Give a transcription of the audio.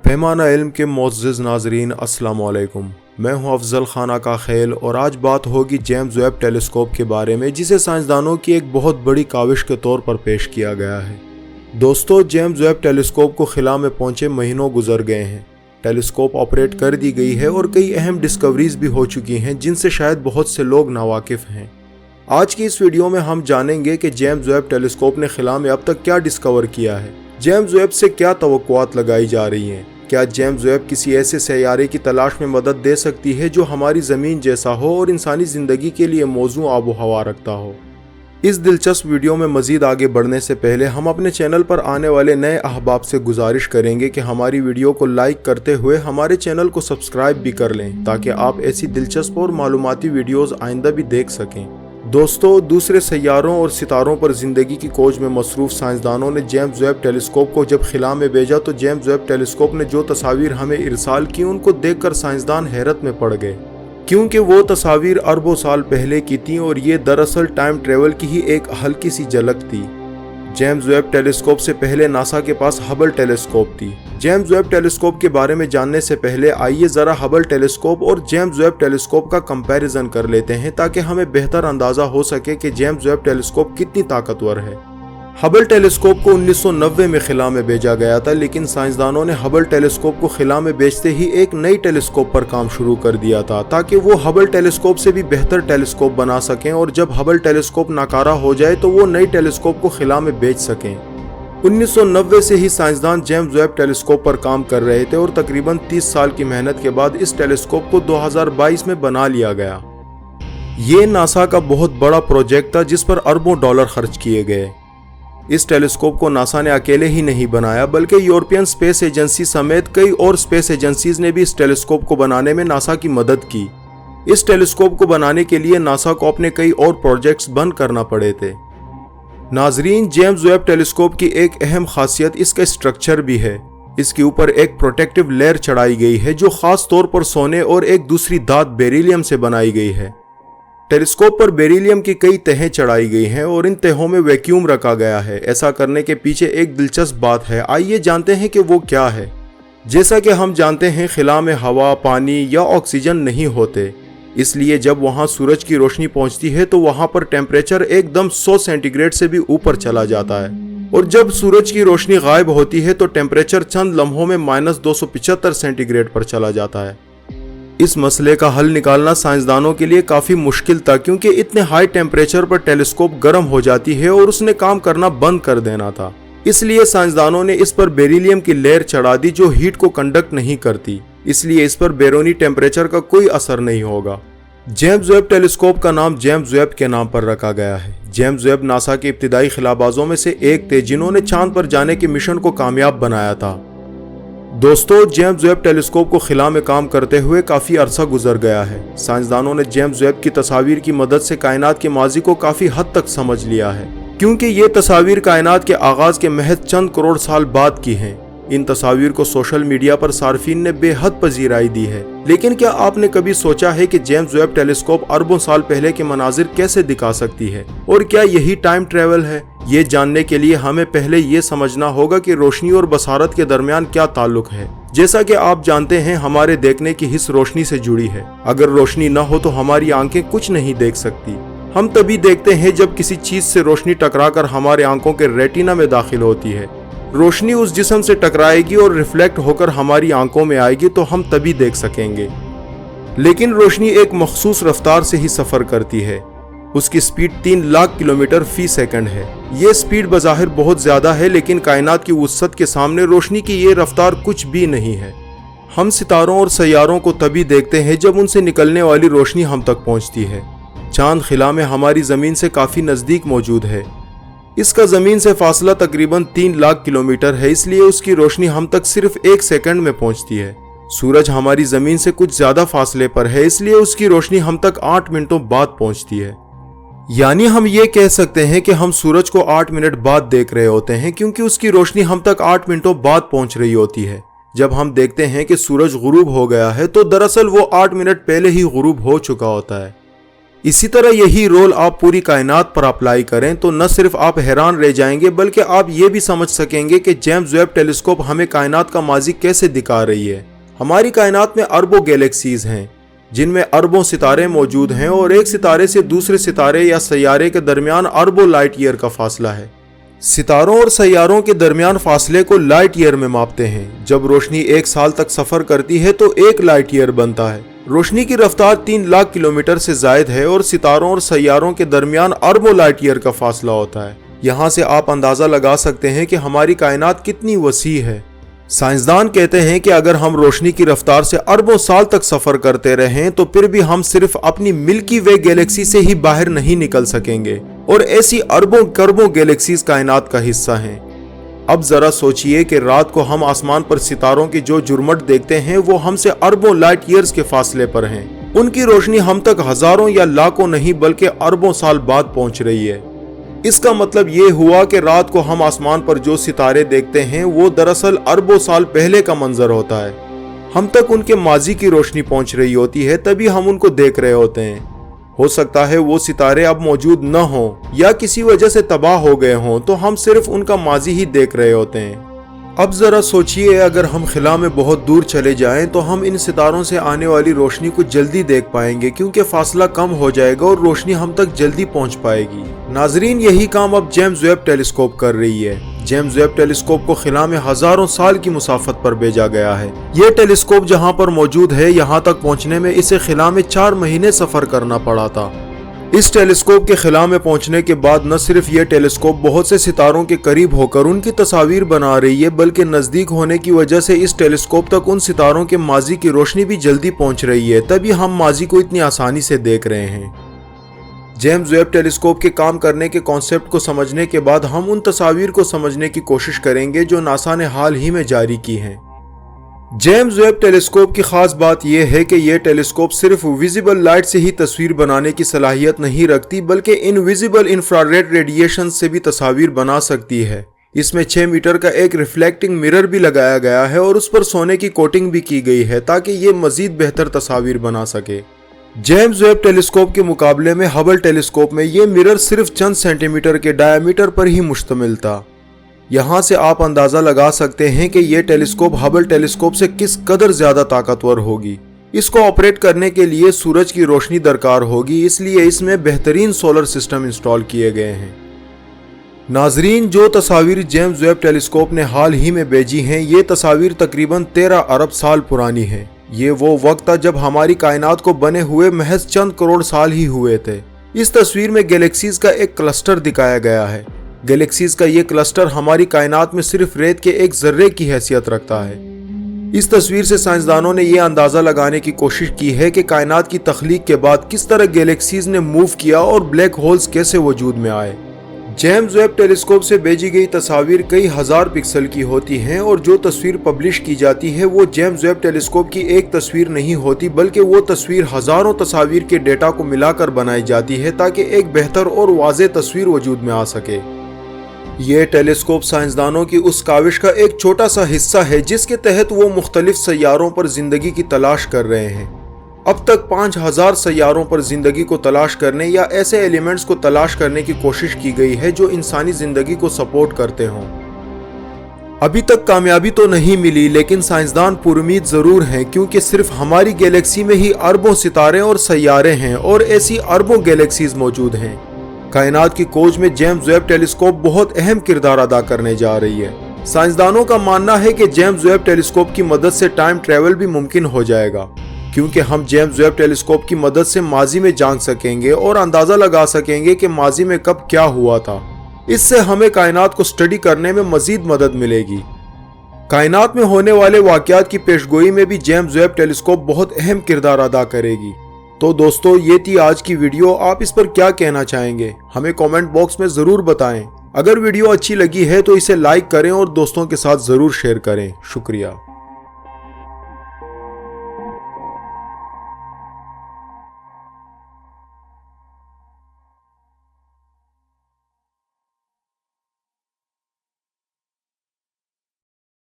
पैमाना इल्म के मुअज़्ज़िज़ नाज़रीन अस्सलाम वालेकुम। मैं हूं अफजल खान आका खेल और आज बात होगी जेम्स वेब टेलीस्कोप के बारे में, जिसे साइंसदानों की एक बहुत बड़ी काविश के तौर पर पेश किया गया है। दोस्तों, जेम्स वेब टेलीस्कोप को खिला में पहुंचे महीनों गुजर गए हैं। टेलीस्कोप ऑपरेट कर दी गई है और कई अहम डिस्कवरीज भी हो चुकी हैं जिनसे शायद बहुत से लोग नावाकिफ हैं। आज की इस वीडियो में हम जानेंगे कि जेम्स वेब टेलीस्कोप ने खिला में अब तक क्या डिस्कवर किया है, जेम्स वेब से क्या तवक्कुआत लगाई जा रही हैं, क्या जेम्स वेब किसी ऐसे सैयारे की तलाश में मदद दे सकती है जो हमारी ज़मीन जैसा हो और इंसानी ज़िंदगी के लिए मौजू आबो हवा रखता हो। इस दिलचस्प वीडियो में मज़ीद आगे बढ़ने से पहले हम अपने चैनल पर आने वाले नए अहबाब से गुजारिश करेंगे कि हमारी वीडियो को लाइक करते हुए हमारे चैनल को सब्सक्राइब भी कर लें ताकि आप ऐसी दिलचस्प और मालूमाती वीडियोज़ आइंदा भी देख सकें। दोस्तों, दूसरे सैयारों और सितारों पर ज़िंदगी की खोज में मसरूफ़ साइंसदानों ने जेम्स वेब टेलीस्कोप को जब खिला में भेजा तो जेम्स वेब टेलीस्कोप ने जो तस्वीर हमें इरसाल की उनको देखकर साइंसदान हैरत में पड़ गए, क्योंकि वो तस्वीर अरबों साल पहले की थी और ये दरअसल टाइम ट्रेवल की ही एक हल्की सी झलक थी। जेम्स वेब टेलीस्कोप से पहले नासा के पास हबल टेलीस्कोप थी। जेम्स वेब टेलीस्कोप के बारे में जानने से पहले आइए ज़रा हबल टेलीस्कोप और जेम्स वेब टेलीस्कोप का कंपैरिजन कर लेते हैं ताकि हमें बेहतर अंदाज़ा हो सके कि जेम्स वेब टेलीस्कोप कितनी ताकतवर है। हबल टेलीस्कोप को 1990 में खिला में भेजा गया था, लेकिन साइंसदानों ने हबल टेलीस्कोप को खिला में भेजते ही एक नई टेलीस्कोप पर काम शुरू कर दिया था ताकि वो हबल टेलीस्कोप से भी बेहतर टेलीस्कोप बना सकें और जब हबल टेलीस्कोप नाकारा हो जाए तो वो नई टेलीस्कोप को खिला में भेज सकें। 1990 से ही साइंसदान जेम्स वेब टेलीस्कोप पर काम कर रहे थे और तकरीबन 30 साल की मेहनत के बाद इस टेलीस्कोप को 2022 में बना लिया गया। ये नासा का बहुत बड़ा प्रोजेक्ट था जिस पर अरबों डॉलर खर्च किए गए। इस टेलीस्कोप को नासा ने अकेले ही नहीं बनाया बल्कि यूरोपियन स्पेस एजेंसी समेत कई और स्पेस एजेंसीज ने भी इस टेलीस्कोप को बनाने में नासा की मदद की। इस टेलीस्कोप को बनाने के लिए नासा को अपने कई और प्रोजेक्ट्स बंद करना पड़े थे। नाजरीन, जेम्स वेब टेलीस्कोप की एक अहम खासियत इसका स्ट्रक्चर भी है। इसके ऊपर एक प्रोटेक्टिव लेयर चढ़ाई गई है जो खास तौर पर सोने और एक दूसरी धात बेरिलियम से बनाई गई है। टेलीस्कोप पर बेरिलियम की कई तहें चढ़ाई गई हैं और इन तहों में वैक्यूम रखा गया है। ऐसा करने के पीछे एक दिलचस्प बात है, आइए जानते हैं कि वो क्या है। जैसा कि हम जानते हैं, खिला में हवा, पानी या ऑक्सीजन नहीं होते, इसलिए जब वहां सूरज की रोशनी पहुंचती है तो वहां पर टेम्परेचर एकदम 100 सेंटीग्रेड से भी ऊपर चला जाता है और जब सूरज की रोशनी गायब होती है तो टेम्परेचर चंद लम्हों में -275 सेंटीग्रेड पर चला जाता है। इस मसले का हल निकालना साइंसदानों के लिए काफी मुश्किल था, क्योंकि इतने हाई टेम्परेचर पर टेलीस्कोप गर्म हो जाती है और उसने काम करना बंद कर देना था। इसलिए साइंसदानों ने इस पर बेरिलियम की लेयर चढ़ा दी जो हीट को कंडक्ट नहीं करती, इसलिए इस पर बैरूनी टेम्परेचर का कोई असर नहीं होगा। जेम्स वेब टेलीस्कोप का नाम जेम्स वेब के नाम पर रखा गया है। जेम्स वेब नासा के इब्तिदाई खिलाबाजों में से एक थे जिन्होंने चांद पर जाने के मिशन को कामयाब बनाया था। दोस्तों, जेम्स वेब टेलीस्कोप को खिला में काम करते हुए काफ़ी अरसा गुजर गया है। साइंसदानों ने जेम्स वेब की तस्वीर की मदद से कायनात के माजी को काफ़ी हद तक समझ लिया है, क्योंकि ये तस्वीर कायनात के आगाज़ के महज चंद करोड़ साल बाद की हैं। इन तस्वीर को सोशल मीडिया पर सार्फिन ने बेहद पजीराई दी है, लेकिन क्या आपने कभी सोचा है कि जेम्स वेब टेलीस्कोप अरबों साल पहले के मनाजिर कैसे दिखा सकती है और क्या यही टाइम ट्रेवल है? ये जानने के लिए हमें पहले ये समझना होगा कि रोशनी और बसारत के दरमियान क्या ताल्लुक है। जैसा कि आप जानते हैं, हमारे देखने की हिस्स रोशनी से जुड़ी है। अगर रोशनी न हो तो हमारी आंखें कुछ नहीं देख सकती। हम तभी देखते हैं जब किसी चीज से रोशनी टकराकर हमारे आंखों के रेटिना में दाखिल होती है। रोशनी उस जिस्म से टकराएगी और रिफ्लेक्ट होकर हमारी आंखों में आएगी तो हम तभी देख सकेंगे। लेकिन रोशनी एक मखसूस रफ्तार से ही सफर करती है। उसकी स्पीड 3 लाख किलोमीटर फी सेकंड है। ये स्पीड बज़ाहिर बहुत ज़्यादा है, लेकिन कायनात की वुसअत के सामने रोशनी की ये रफ्तार कुछ भी नहीं है। हम सितारों और सैयारों को तभी देखते हैं जब उनसे निकलने वाली रोशनी हम तक पहुंचती है। चांद खिला में हमारी ज़मीन से काफ़ी नज़दीक मौजूद है। इसका ज़मीन से फासला तकरीबन 3 लाख किलोमीटर है, इसलिए उसकी रोशनी हम तक सिर्फ 1 सेकंड में पहुंचती है। सूरज हमारी ज़मीन से कुछ ज़्यादा फासले पर है, इसलिए उसकी रोशनी हम तक 8 मिनटों बाद पहुंचती है। यानी हम ये कह सकते हैं कि हम सूरज को 8 मिनट बाद देख रहे होते हैं, क्योंकि उसकी रोशनी हम तक 8 मिनटों बाद पहुंच रही होती है। जब हम देखते हैं कि सूरज गुरूब हो गया है तो दरअसल वो 8 मिनट पहले ही गुरूब हो चुका होता है। इसी तरह यही रोल आप पूरी कायनात पर अप्लाई करें तो न सिर्फ आप हैरान रह जाएंगे बल्कि आप ये भी समझ सकेंगे कि जेम्स वेब टेलीस्कोप हमें कायनात का माजी कैसे दिखा रही है। हमारी कायनात में अरबों गैलेक्सीज हैं जिनमें अरबों सितारे मौजूद हैं और एक सितारे से दूसरे सितारे या सैयारे के दरमियान अरबों लाइट ईयर का फासला है। सितारों और सैयारों के दरमियान फासले को लाइट ईयर में मापते हैं। जब रोशनी 1 साल तक सफर करती है तो 1 लाइट ईयर बनता है। रोशनी की रफ्तार 3 लाख किलोमीटर से जायद है और सितारों और सैयारों के दरमियान अरबों लाइट ईयर का फासला होता है। यहाँ से आप अंदाजा लगा सकते हैं कि हमारी कायनात कितनी वसी है। साइंसदान कहते हैं कि अगर हम रोशनी की रफ्तार से अरबों साल तक सफर करते रहें तो फिर भी हम सिर्फ अपनी मिल्की वे गैलेक्सी से ही बाहर नहीं निकल सकेंगे और ऐसी अरबों करबों गैलेक्सीज कायनात का हिस्सा हैं। अब जरा सोचिए कि रात को हम आसमान पर सितारों की जो जुर्मट देखते हैं वो हमसे अरबों लाइट ईयर्स के फासले पर हैं। उनकी रोशनी हम तक हजारों या लाखों नहीं बल्कि अरबों साल बाद पहुंच रही है। इसका मतलब ये हुआ कि रात को हम आसमान पर जो सितारे देखते हैं वो दरअसल अरबों साल पहले का मंजर होता है। हम तक उनके माजी की रोशनी पहुंच रही होती है तभी हम उनको देख रहे होते हैं। हो सकता है वो सितारे अब मौजूद न हों या किसी वजह से तबाह हो गए हों तो हम सिर्फ उनका माजी ही देख रहे होते हैं। अब जरा सोचिए अगर हम खिला में बहुत दूर चले जाएं तो हम इन सितारों से आने वाली रोशनी को जल्दी देख पाएंगे क्योंकि फासला कम हो जाएगा और रोशनी हम तक जल्दी पहुंच पाएगी। नाजरीन, यही काम अब जेम्स वेब टेलीस्कोप कर रही है। जेम्स वेब टेलीस्कोप को खिला में हजारों साल की मुसाफत पर भेजा गया है। ये टेलीस्कोप जहां पर मौजूद है यहाँ तक पहुंचने में इसे खिला में 4 महीने सफर करना पड़ा था। इस टेलीस्कोप के खिला में पहुंचने के बाद न सिर्फ ये टेलीस्कोप बहुत से सितारों के करीब होकर उनकी तस्वीर बना रही है बल्कि नजदीक होने की वजह से इस टेलीस्कोप तक उन सितारों के माजी की रोशनी भी जल्दी पहुंच रही है, तभी हम माजी को इतनी आसानी से देख रहे हैं। जेम्स वेब टेलीस्कोप के काम करने के कॉन्सेप्ट को समझने के बाद हम उन तस्वीर को समझने की कोशिश करेंगे जो नासा ने हाल ही में जारी की हैं। जेम्स वेब टेलीस्कोप की खास बात यह है कि यह टेलीस्कोप सिर्फ विजिबल लाइट से ही तस्वीर बनाने की सलाहियत नहीं रखती बल्कि इनविजिबल इंफ्रारेड रेडिएशन से भी तस्वीर बना सकती है। इसमें 6 मीटर का एक रिफ्लेक्टिंग मिरर भी लगाया गया है और उस पर सोने की कोटिंग भी की गई है ताकि ये मजीद बेहतर तस्वीर बना सके। जेम्स वेब टेलीस्कोप के मुकाबले में हबल टेलीस्कोप में ये मिरर सिर्फ चंद सेंटीमीटर के डायमीटर पर ही मुश्तमिल था। यहाँ से आप अंदाजा लगा सकते हैं कि यह टेलीस्कोप हबल टेलीस्कोप से किस कदर ज्यादा ताकतवर होगी। इसको ऑपरेट करने के लिए सूरज की रोशनी दरकार होगी, इसलिए इसमें बेहतरीन सोलर सिस्टम इंस्टॉल किए गए हैं। नाजरीन, जो तस्वीर जेम्स वेब टेलीस्कोप ने हाल ही में भेजी हैं ये तस्वीर तकरीबन 13 अरब साल पुरानी है। ये वो वक्त था जब हमारी कायनात को बने हुए महज चंद करोड़ साल ही हुए थे। इस तस्वीर में गैलेक्सीज का एक क्लस्टर दिखाया गया है। गैलेक्सीज का ये क्लस्टर हमारी कायनात में सिर्फ रेत के एक जर्रे की हैसियत रखता है। इस तस्वीर से साइंसदानों ने यह अंदाजा लगाने की कोशिश की है कि कायनात की तख्लीक के बाद किस तरह गैलेक्सीज ने मूव किया और ब्लैक होल्स कैसे वजूद में आए। जेम्स वेब टेलीस्कोप से भेजी गई तस्वीर कई हजार पिक्सल की होती हैं और जो तस्वीर पब्लिश की जाती है वो जेम्स वेब टेलीस्कोप की एक तस्वीर नहीं होती बल्कि वो तस्वीर हजारों तस्वीर के डेटा को मिलाकर बनाई जाती है ताकि एक बेहतर और वाज़ेह तस्वीर वजूद में आ सके। ये टेलीस्कोप साइंसदानों की उस काविश का एक छोटा सा हिस्सा है जिसके तहत वो मुख्तलिफ सैयारों पर जिंदगी की तलाश कर रहे हैं। अब तक 5000 सैयारों पर जिंदगी को तलाश करने या ऐसे एलिमेंट्स को तलाश करने की कोशिश की गई है जो इंसानी जिंदगी को सपोर्ट करते हों। अभी तक कामयाबी तो नहीं मिली लेकिन साइंसदान पुरुमीद जरूर हैं क्योंकि सिर्फ हमारी गैलेक्सी में ही अरबों सितारे और सैयारे हैं और ऐसी अरबों गैलेक्सीज मौजूद हैं। कायनात की खोज में जेम्स वेब टेलीस्कोप बहुत अहम किरदार अदा करने जा रही है। साइंसदानों का मानना है कि जेम्स वेब टेलीस्कोप की मदद से टाइम ट्रेवल भी मुमकिन हो जाएगा क्योंकि हम जेम्स वेब टेलीस्कोप की मदद से माजी में जान सकेंगे और अंदाजा लगा सकेंगे कि माजी में कब क्या हुआ था। इससे हमें कायनात को स्टडी करने में मजीद मदद मिलेगी। कायनात में होने वाले वाकयात की पेशगोई में भी जेम्स वेब टेलीस्कोप बहुत अहम किरदार अदा करेगी। तो दोस्तों, ये थी आज की वीडियो। आप इस पर क्या कहना चाहेंगे हमें कमेंट बॉक्स में जरूर बताएं। अगर वीडियो अच्छी लगी है तो इसे लाइक करें और दोस्तों के साथ जरूर शेयर करें। शुक्रिया।